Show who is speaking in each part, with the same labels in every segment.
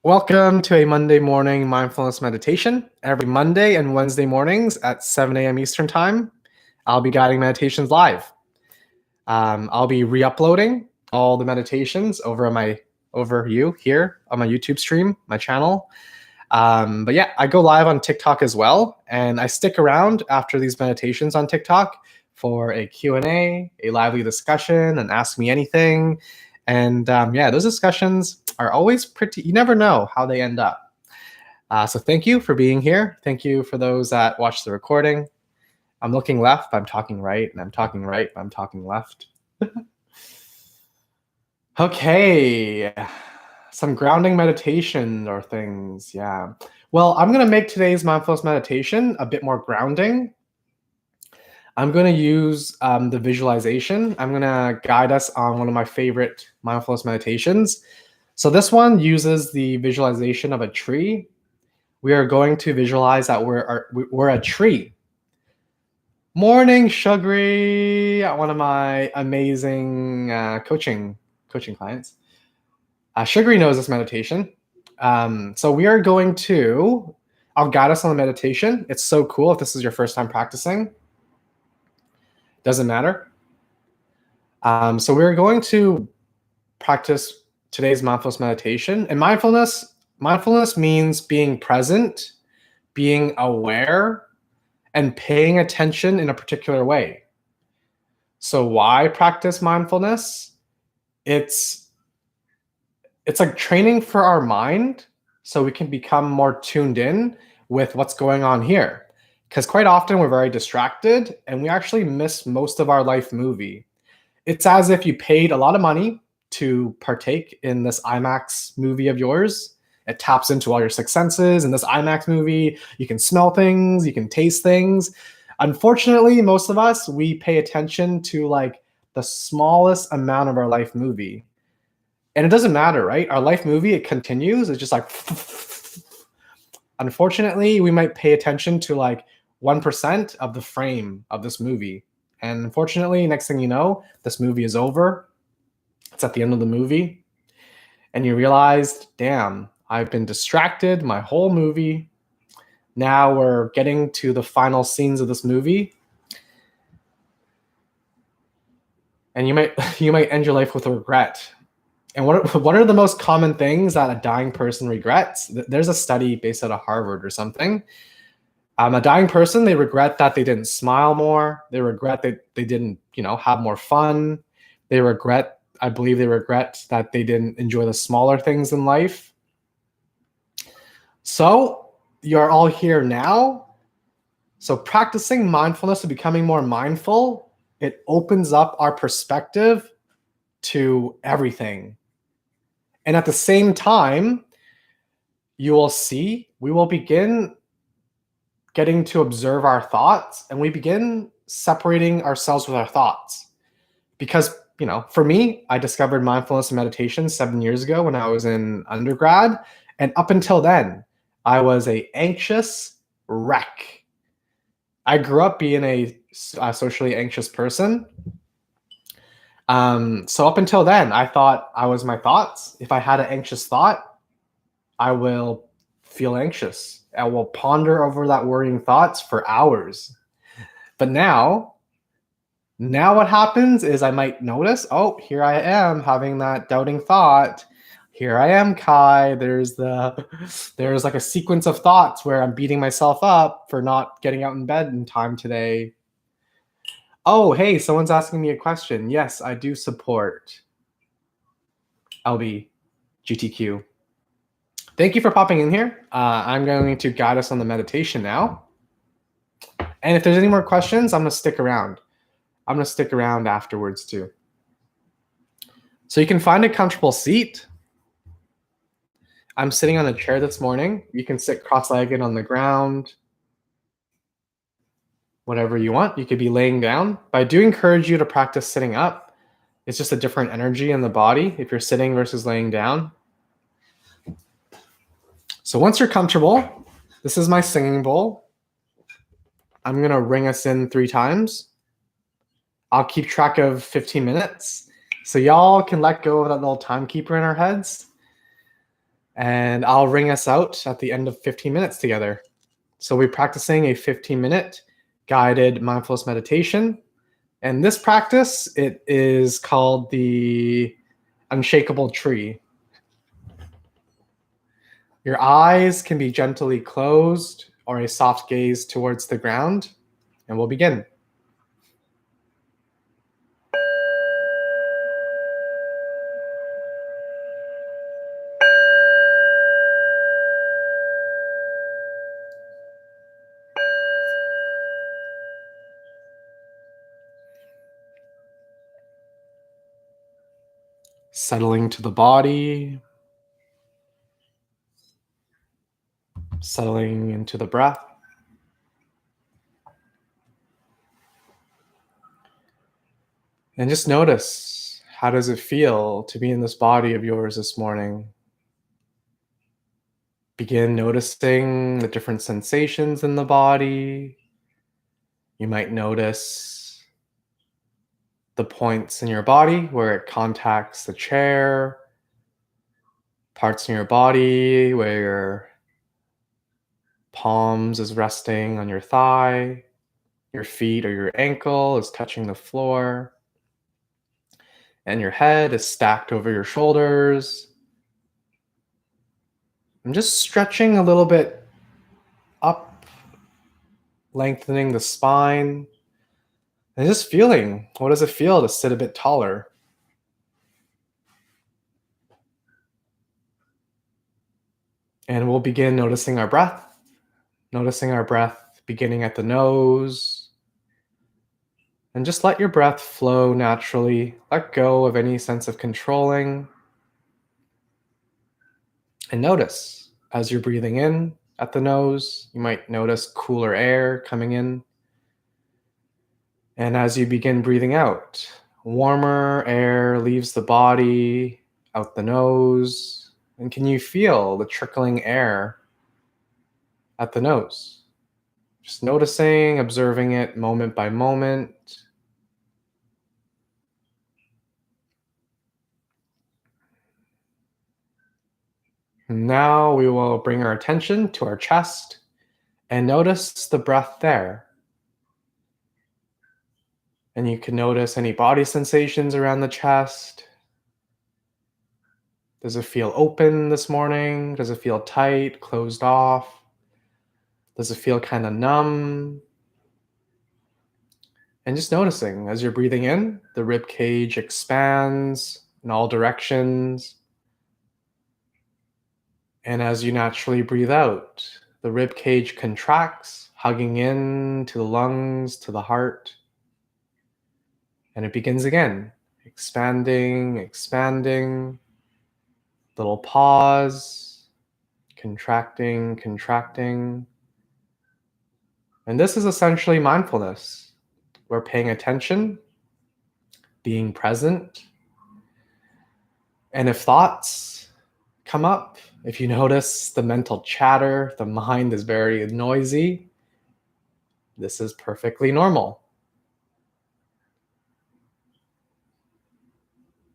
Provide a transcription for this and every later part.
Speaker 1: Welcome to a Monday morning mindfulness meditation. Every Monday and Wednesday mornings at 7 a.m. Eastern Time, I'll be guiding meditations live. I'll be re-uploading all the meditations over you here on my YouTube stream, my channel. But yeah, I go live on TikTok as well, and I stick around after these meditations on TikTok for a Q&A, a lively discussion, and ask me anything. And yeah, those discussions are always pretty, you never know how they end up. So thank you for being here. Thank you for those that watch the recording. I'm looking left, I'm talking right, and I'm talking right, I'm talking left. Okay, some grounding meditation or things, yeah. Well, I'm gonna make today's mindfulness meditation a bit more grounding. I'm gonna use the visualization. I'm gonna guide us on one of my favorite mindfulness meditations. So this one uses the visualization of a tree. We are going to visualize that we're a tree. Morning, Sugary, one of my amazing coaching clients. Sugary knows this meditation. So we are going to, I'll guide us on the meditation. It's so cool if this is your first time practicing. Doesn't matter. So we're going to practice today's mindfulness meditation. And mindfulness means being present, being aware, and paying attention in a particular way. So why practice mindfulness? It's like training for our mind so we can become more tuned in with what's going on here. Because quite often we're very distracted and we actually miss most of our life movie. It's as if you paid a lot of money to partake in this IMAX movie of yours. It taps into all your six senses. In this IMAX movie, you can smell things, you can taste things. Unfortunately, most of us, we pay attention to like the smallest amount of our life movie. And it doesn't matter, right? Our life movie, it continues. It's just like, unfortunately, we might pay attention to like 1% of the frame of this movie. And unfortunately, next thing you know, this movie is over. It's at the end of the movie. And you realize, damn, I've been distracted my whole movie. Now we're getting to the final scenes of this movie. And you might end your life with a regret. And what are the most common things that a dying person regrets? There's a study based out of Harvard or something. A dying person, they regret that they didn't smile more. They regret that they didn't, have more fun. I believe they regret that they didn't enjoy the smaller things in life. So you're all here now. So practicing mindfulness and becoming more mindful, it opens up our perspective to everything. And at the same time, you will see, we will begin getting to observe our thoughts and we begin separating ourselves with our thoughts. Because, for me, I discovered mindfulness and meditation 7 years ago when I was in undergrad. And up until then, I was an anxious wreck. I grew up being a socially anxious person. So up until then, I thought I was my thoughts. If I had an anxious thought, I will feel anxious. I will ponder over that worrying thoughts for hours. But now what happens is I might notice, oh, here I am having that doubting thought. Here I am, Kai. There's like a sequence of thoughts where I'm beating myself up for not getting out in bed in time today. Oh, hey, someone's asking me a question. Yes, I do support LGBTQ. Thank you for popping in here. I'm going to guide us on the meditation now. And if there's any more questions, I'm going to stick around. I'm going to stick around afterwards too. So you can find a comfortable seat. I'm sitting on a chair this morning. You can sit cross-legged on the ground. Whatever you want. You could be laying down. But I do encourage you to practice sitting up. It's just a different energy in the body if you're sitting versus laying down. So once you're comfortable, this is my singing bowl. I'm going to ring us in 3 times. I'll keep track of 15 minutes. So y'all can let go of that little timekeeper in our heads. And I'll ring us out at the end of 15 minutes together. So we're practicing a 15-minute guided mindfulness meditation. And this practice, it is called the unshakable tree. Your eyes can be gently closed or a soft gaze towards the ground, and we'll begin. Settling to the body, settling into the breath. And just notice, how does it feel to be in this body of yours this morning? Begin noticing the different sensations in the body. You might notice the points in your body where it contacts the chair, parts in your body where your palms is resting on your thigh, your feet or your ankle is touching the floor, and your head is stacked over your shoulders. I'm just stretching a little bit up, lengthening the spine, and just feeling, what does it feel to sit a bit taller? And we'll begin noticing our breath, beginning at the nose. And just let your breath flow naturally. Let go of any sense of controlling. And notice as you're breathing in at the nose, you might notice cooler air coming in. And as you begin breathing out, warmer air leaves the body out the nose. And can you feel the trickling air at the nose? Just noticing, observing it moment by moment. Now we will bring our attention to our chest and notice the breath there. And you can notice any body sensations around the chest. Does it feel open this morning? Does it feel tight, closed off? Does it feel kind of numb? And just noticing as you're breathing in, the rib cage expands in all directions. And as you naturally breathe out, the rib cage contracts, hugging in to the lungs, to the heart. And it begins again, expanding, expanding. Little pause, contracting, contracting. And this is essentially mindfulness. We're paying attention, being present. And if thoughts come up, if you notice the mental chatter, the mind is very noisy, this is perfectly normal.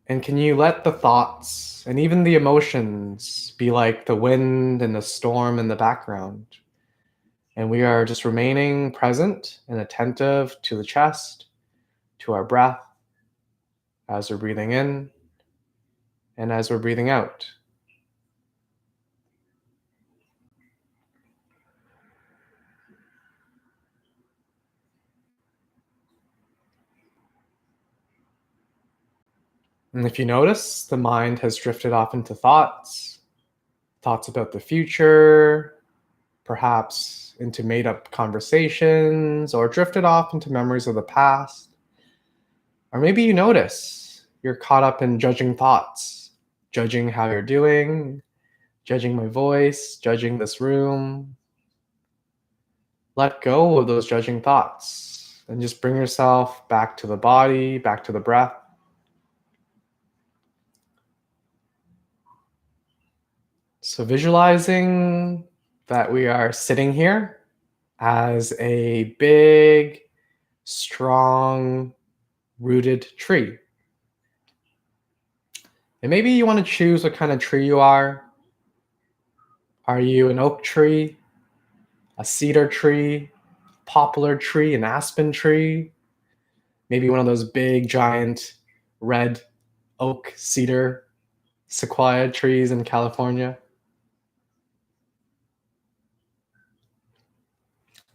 Speaker 1: And can you let the thoughts and even the emotions be like the wind and the storm in the background? And we are just remaining present and attentive to the chest, to our breath, as we're breathing in and as we're breathing out. And if you notice, the mind has drifted off into thoughts about the future, perhaps into made up conversations, or drifted off into memories of the past. Or maybe you notice you're caught up in judging thoughts, judging how you're doing, judging my voice, judging this room. Let go of those judging thoughts and just bring yourself back to the body, back to the breath. So visualizing that we are sitting here as a big, strong, rooted tree. And maybe you want to choose what kind of tree you are. Are you an oak tree, a cedar tree, poplar tree, an aspen tree? Maybe one of those big, giant red oak, cedar, sequoia trees in California.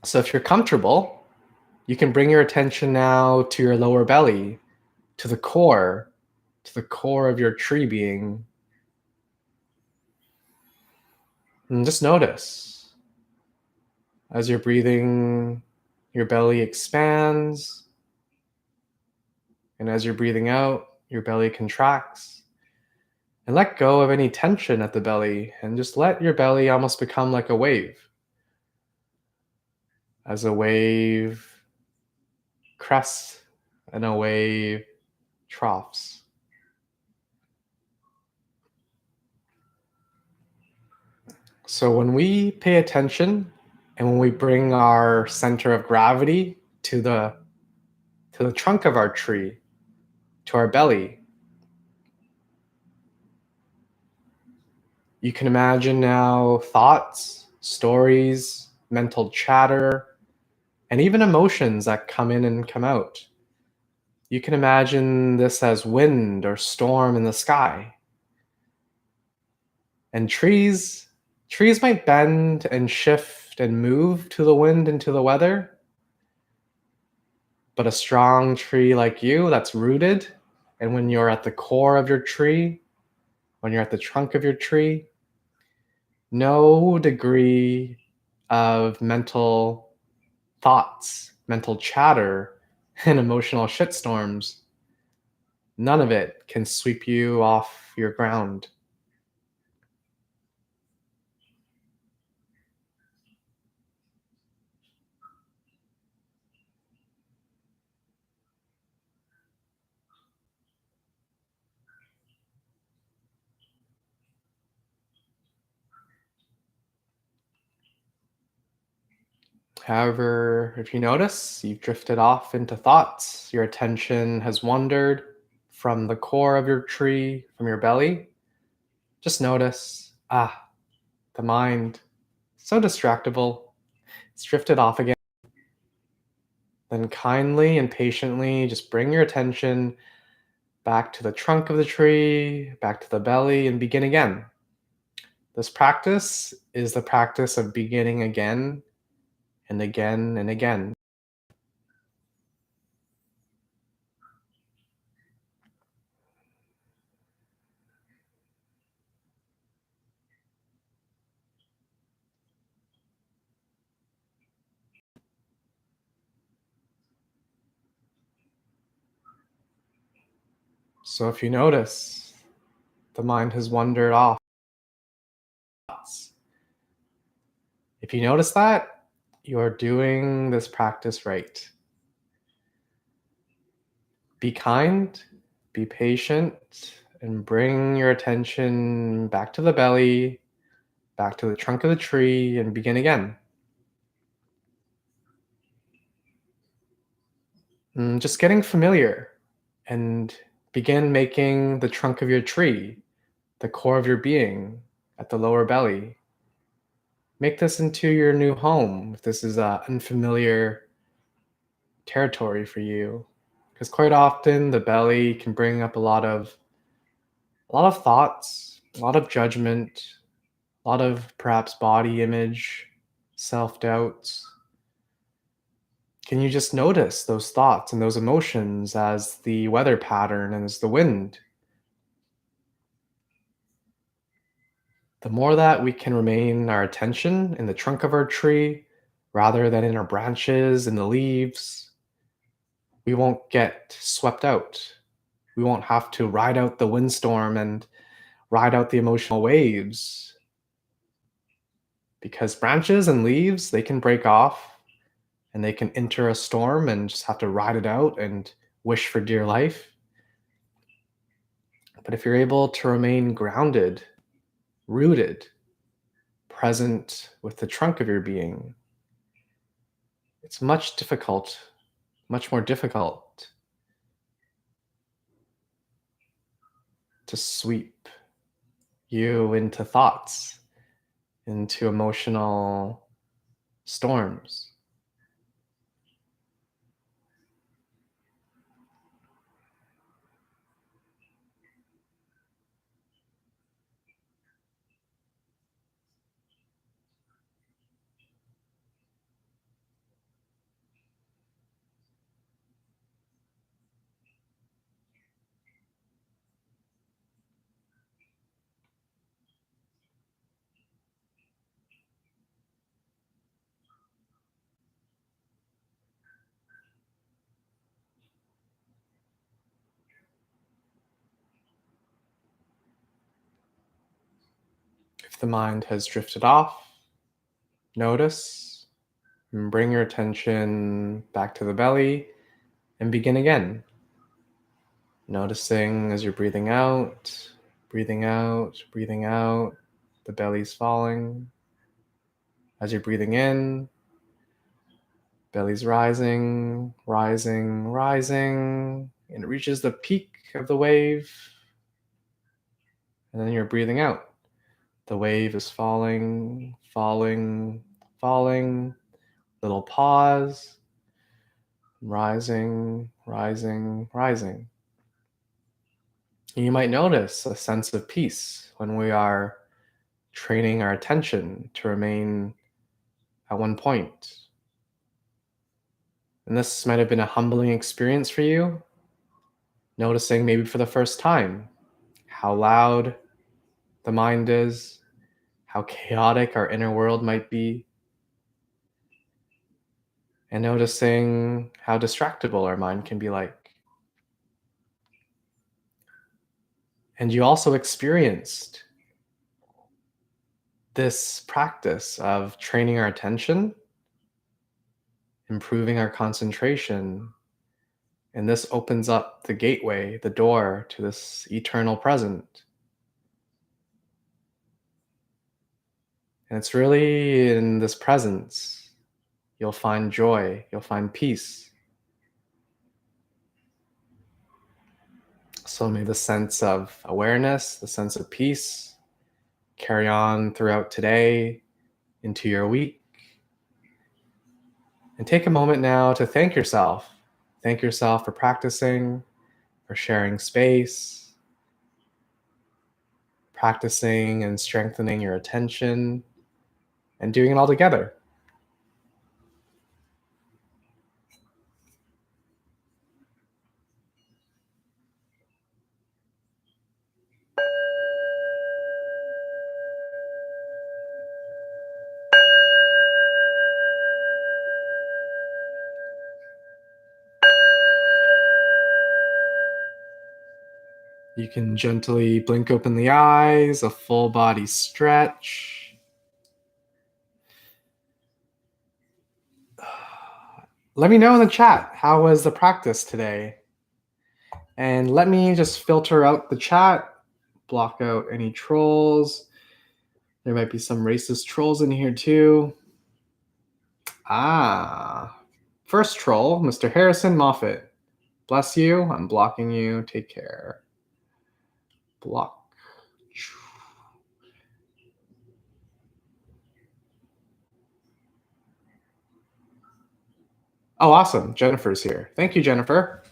Speaker 1: So if you're comfortable, you can bring your attention now to your lower belly, to the core of your tree being. And just notice as you're breathing, your belly expands, and as you're breathing out, your belly contracts. And let go of any tension at the belly and just let your belly almost become like a wave. As a wave crests and a wave troughs. So when we pay attention and when we bring our center of gravity to the trunk of our tree, to our belly, you can imagine now thoughts, stories, mental chatter, and even emotions that come in and come out. You can imagine this as wind or storm in the sky. And trees might bend and shift and move to the wind and to the weather, but a strong tree like you that's rooted, and when you're at the core of your tree, when you're at the trunk of your tree, no degree of mental thoughts, mental chatter, and emotional shitstorms, none of it can sweep you off your ground. However, if you notice, you've drifted off into thoughts, your attention has wandered from the core of your tree, from your belly. Just notice, the mind, so distractible, it's drifted off again. Then kindly and patiently just bring your attention back to the trunk of the tree, back to the belly, and begin again. This practice is the practice of beginning again and again and again. So if you notice, the mind has wandered off. If you notice that, you are doing this practice right. Be kind, be patient, and bring your attention back to the belly, back to the trunk of the tree, and begin again. Just getting familiar and begin making the trunk of your tree, the core of your being, at the lower belly. Make this into your new home if this is unfamiliar territory for you. Because quite often the belly can bring up a lot of thoughts, a lot of judgment, a lot of perhaps body image, self-doubts. Can you just notice those thoughts and those emotions as the weather pattern and as the wind? The more that we can remain our attention in the trunk of our tree rather than in our branches and the leaves, we won't get swept out. We won't have to ride out the windstorm and ride out the emotional waves, because branches and leaves, they can break off and they can enter a storm and just have to ride it out and wish for dear life. But if you're able to remain grounded, rooted, present with the trunk of your being, it's much more difficult to sweep you into thoughts into emotional storms. If the mind has drifted off, notice and bring your attention back to the belly and begin again. Noticing as you're breathing out, breathing out, breathing out, the belly's falling. As you're breathing in, belly's rising, rising, rising, and it reaches the peak of the wave. And then you're breathing out. The wave is falling, falling, falling. Little pause, rising, rising, rising. And you might notice a sense of peace when we are training our attention to remain at one point. And this might have been a humbling experience for you, noticing maybe for the first time how loud the mind is, how chaotic our inner world might be, and noticing how distractible our mind can be like. And you also experienced this practice of training our attention, improving our concentration, and this opens up the gateway, the door to this eternal present. And it's really in this presence you'll find joy, you'll find peace. So may the sense of awareness, the sense of peace carry on throughout today into your week. And take a moment now to thank yourself. Thank yourself for practicing, for sharing space, practicing and strengthening your attention, and doing it all together. You can gently blink open the eyes, a full body stretch. Let me know in the chat, how was the practice today? And let me just filter out the chat, block out any trolls. There might be some racist trolls in here too. First troll, Mr. Harrison Moffat. Bless you, I'm blocking you, take care. Block. Oh, awesome, Jennifer's here. Thank you, Jennifer.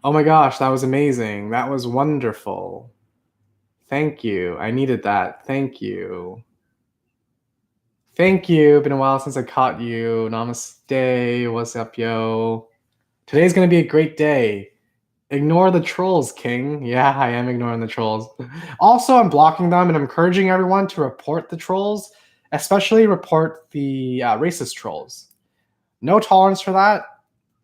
Speaker 1: Oh my gosh, that was amazing. That was wonderful. Thank you. I needed that. Thank you. Thank you. Been a while since I caught you. Namaste. What's up, yo? Today's going to be a great day. Ignore the trolls, King. Yeah, I am ignoring the trolls. Also, I'm blocking them and I'm encouraging everyone to report the trolls, especially report the racist trolls. No tolerance for that.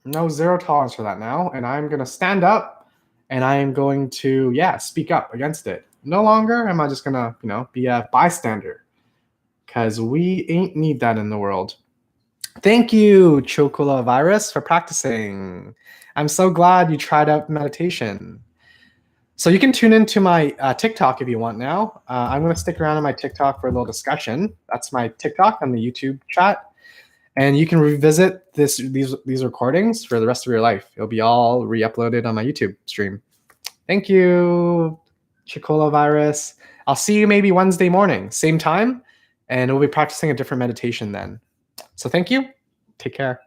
Speaker 1: No, zero tolerance for that now. And I'm going to stand up and I am going to, speak up against it. No longer am I just going to, be a bystander, because we ain't need that in the world. Thank you, Chocola Virus, for practicing. I'm so glad you tried out meditation. So you can tune into my TikTok if you want now. I'm going to stick around on my TikTok for a little discussion. That's my TikTok on the YouTube chat. And you can revisit these recordings for the rest of your life. It'll be all re-uploaded on my YouTube stream. Thank you, Chicola virus. I'll see you maybe Wednesday morning, same time, and we'll be practicing a different meditation then. So thank you. Take care.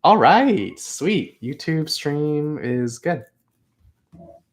Speaker 1: All right, sweet. YouTube stream is good.